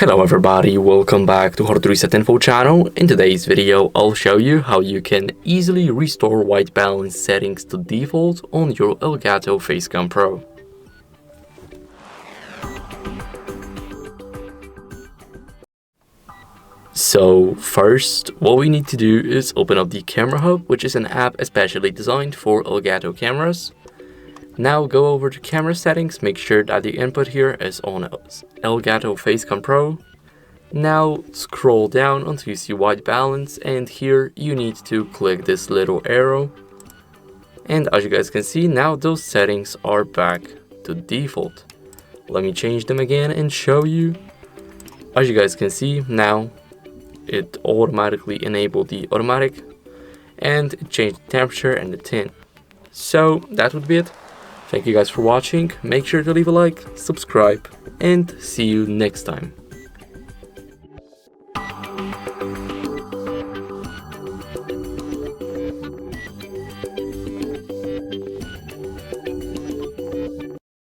Hello everybody, welcome back to HardReset.Info channel. In today's video, I'll show you how you can easily restore white balance settings to default on your ELGATO Facecam Pro. So first, what we need to do is open up the Camera Hub, which is an app especially designed for ELGATO cameras. Now go over to camera settings, make sure that the input here is on ELGATO Facecam Pro. Now scroll down until you see white balance, and here you need to click this little arrow. And as you guys can see, now those settings are back to default. Let me change them again and show you. As you guys can see, now it automatically enabled the automatic and it changed the temperature and the tint. So that would be it. Thank you guys for watching. Make sure to leave a like, subscribe, and see you next time.